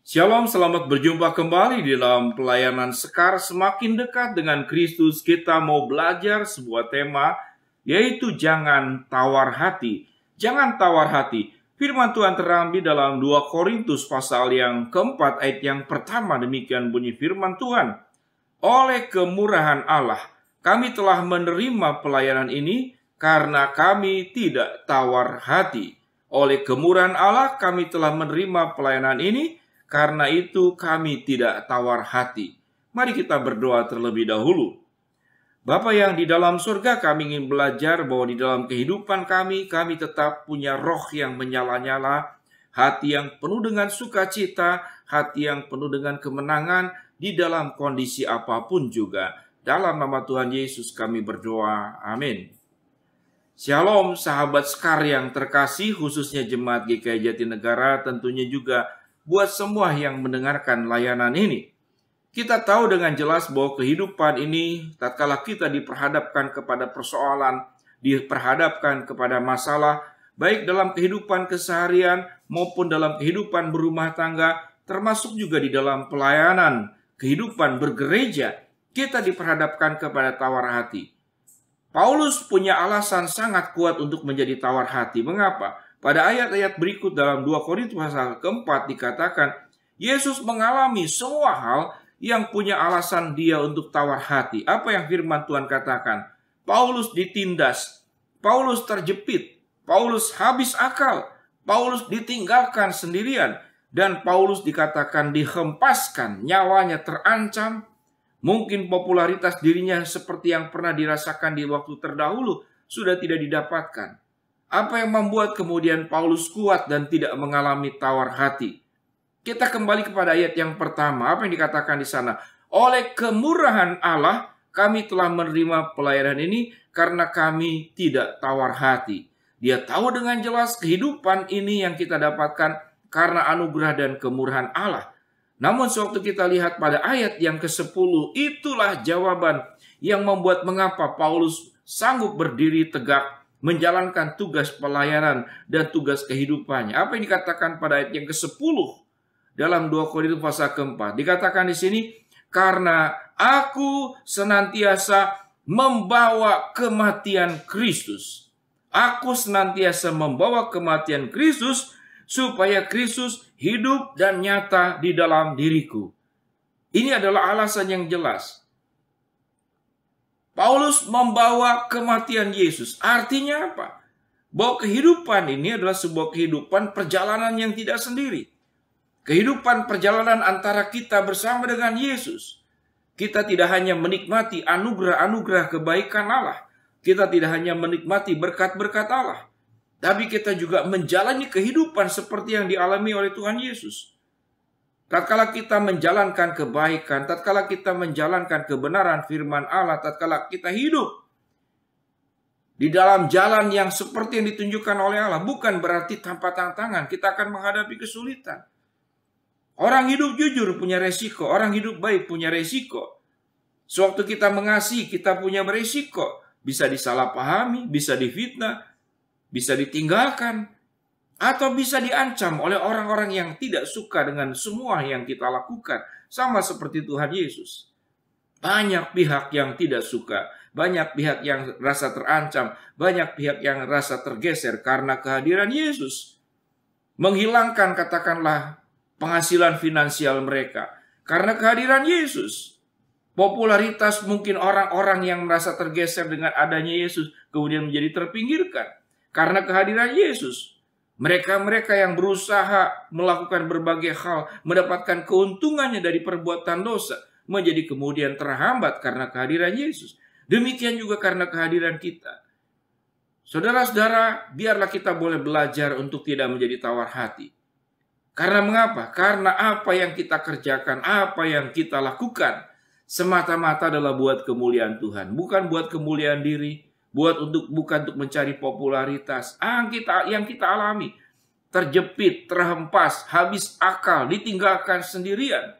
Shalom, selamat berjumpa kembali di dalam pelayanan Sekar Semakin Dekat dengan Kristus. Kita mau belajar sebuah tema, yaitu jangan tawar hati. Jangan tawar hati. Firman Tuhan terambil dalam 2 Korintus pasal yang keempat ayat yang pertama. Demikian bunyi firman Tuhan. Oleh kemurahan Allah, kami telah menerima pelayanan ini karena kami tidak tawar hati. Oleh kemurahan Allah, kami telah menerima pelayanan ini, karena itu kami tidak tawar hati. Mari kita berdoa terlebih dahulu. Bapa yang di dalam surga, kami ingin belajar bahwa di dalam kehidupan kami tetap punya roh yang menyala-nyala, hati yang penuh dengan sukacita, hati yang penuh dengan kemenangan di dalam kondisi apapun juga. Dalam nama Tuhan Yesus kami berdoa. Amin. Shalom sahabat Sekar yang terkasih, khususnya Jemaat GKI Jatinegara, tentunya juga buat semua yang mendengarkan layanan ini. Kita tahu dengan jelas bahwa kehidupan ini, tatkala kita diperhadapkan kepada persoalan, diperhadapkan kepada masalah, baik dalam kehidupan keseharian maupun dalam kehidupan berumah tangga, termasuk juga di dalam pelayanan, kehidupan bergereja, kita diperhadapkan kepada tawar hati. Paulus punya alasan sangat kuat untuk menjadi tawar hati. Mengapa? Pada ayat-ayat berikut dalam 2 Korintus pasal keempat dikatakan, Yesus mengalami semua hal yang punya alasan dia untuk tawar hati. Apa yang firman Tuhan katakan? Paulus ditindas, Paulus terjepit, Paulus habis akal, Paulus ditinggalkan sendirian, dan Paulus dikatakan dihempaskan, nyawanya terancam. Mungkin popularitas dirinya seperti yang pernah dirasakan di waktu terdahulu sudah tidak didapatkan. Apa yang membuat kemudian Paulus kuat dan tidak mengalami tawar hati? Kita kembali kepada ayat yang pertama. Apa yang dikatakan di sana? Oleh kemurahan Allah, kami telah menerima pelayanan ini karena kami tidak tawar hati. Dia tahu dengan jelas kehidupan ini yang kita dapatkan karena anugerah dan kemurahan Allah. Namun sewaktu kita lihat pada ayat yang ke-10, itulah jawaban yang membuat mengapa Paulus sanggup berdiri tegak, menjalankan tugas pelayanan dan tugas kehidupannya. Apa yang dikatakan pada ayat yang ke-10 dalam 2 Korintus pasal keempat? Dikatakan di sini, karena aku senantiasa membawa kematian Kristus. Aku senantiasa membawa kematian Kristus supaya Kristus hidup dan nyata di dalam diriku. Ini adalah alasan yang jelas. Paulus membawa kematian Yesus. Artinya apa? Bahwa kehidupan ini adalah sebuah kehidupan perjalanan yang tidak sendiri. Kehidupan perjalanan antara kita bersama dengan Yesus. Kita tidak hanya menikmati anugerah-anugerah kebaikan Allah. Kita tidak hanya menikmati berkat-berkat Allah. Tapi kita juga menjalani kehidupan seperti yang dialami oleh Tuhan Yesus. Tatkala kita menjalankan kebaikan, tatkala kita menjalankan kebenaran firman Allah, tatkala kita hidup di dalam jalan yang seperti yang ditunjukkan oleh Allah, bukan berarti tanpa tantangan kita akan menghadapi kesulitan. Orang hidup jujur punya resiko, orang hidup baik punya resiko. Sewaktu kita mengasihi, kita punya beresiko. Bisa disalahpahami, bisa difitnah, bisa ditinggalkan, atau bisa diancam oleh orang-orang yang tidak suka dengan semua yang kita lakukan. Sama seperti Tuhan Yesus. Banyak pihak yang tidak suka. Banyak pihak yang rasa terancam. Banyak pihak yang rasa tergeser karena kehadiran Yesus. Menghilangkan katakanlah penghasilan finansial mereka. Karena kehadiran Yesus. Popularitas mungkin orang-orang yang merasa tergeser dengan adanya Yesus kemudian menjadi terpinggirkan. Karena kehadiran Yesus. Mereka-mereka yang berusaha melakukan berbagai hal, mendapatkan keuntungannya dari perbuatan dosa, menjadi kemudian terhambat karena kehadiran Yesus. Demikian juga karena kehadiran kita. Saudara-saudara, biarlah kita boleh belajar untuk tidak menjadi tawar hati. Karena mengapa? Karena apa yang kita kerjakan, apa yang kita lakukan, semata-mata adalah buat kemuliaan Tuhan. Bukan buat kemuliaan diri. Bukan untuk mencari popularitas. Yang kita alami terjepit, terhempas, habis akal, ditinggalkan sendirian,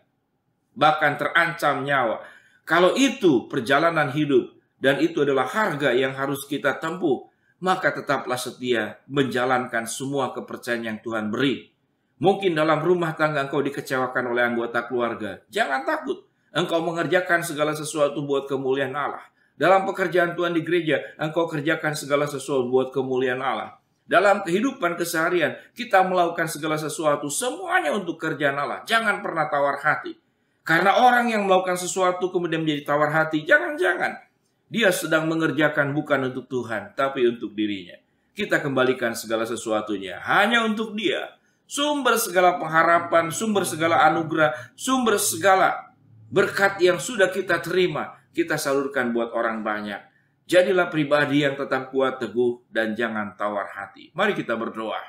bahkan terancam nyawa. Kalau itu perjalanan hidup dan itu adalah harga yang harus kita tempuh, maka tetaplah setia menjalankan semua kepercayaan yang Tuhan beri. Mungkin dalam rumah tangga engkau dikecewakan oleh anggota keluarga. Jangan takut. Engkau mengerjakan segala sesuatu buat kemuliaan Allah. Dalam pekerjaan Tuhan di gereja, engkau kerjakan segala sesuatu buat kemuliaan Allah. Dalam kehidupan keseharian, kita melakukan segala sesuatu, semuanya untuk kerjaan Allah. Jangan pernah tawar hati. Karena orang yang melakukan sesuatu kemudian menjadi tawar hati, jangan-jangan dia sedang mengerjakan bukan untuk Tuhan, tapi untuk dirinya. Kita kembalikan segala sesuatunya hanya untuk Dia. Sumber segala pengharapan, sumber segala anugerah, sumber segala berkat yang sudah kita terima, kita salurkan buat orang banyak. Jadilah pribadi yang tetap kuat, teguh, dan jangan tawar hati. Mari kita berdoa.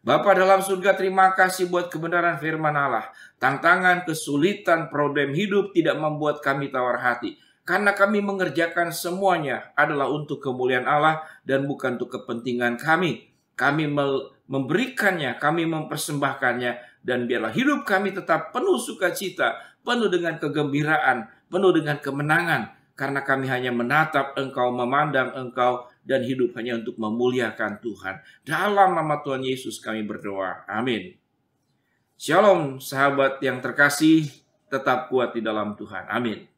Bapa dalam surga, terima kasih buat kebenaran firman Allah. Tantangan, kesulitan, problem hidup tidak membuat kami tawar hati. Karena kami mengerjakan semuanya adalah untuk kemuliaan Allah dan bukan untuk kepentingan kami. Kami memberikannya, kami mempersembahkannya, dan biarlah hidup kami tetap penuh sukacita, penuh dengan kegembiraan, penuh dengan kemenangan, karena kami hanya menatap Engkau, memandang Engkau, dan hidup hanya untuk memuliakan Tuhan. Dalam nama Tuhan Yesus kami berdoa. Amin. Shalom sahabat yang terkasih, tetap kuat di dalam Tuhan. Amin.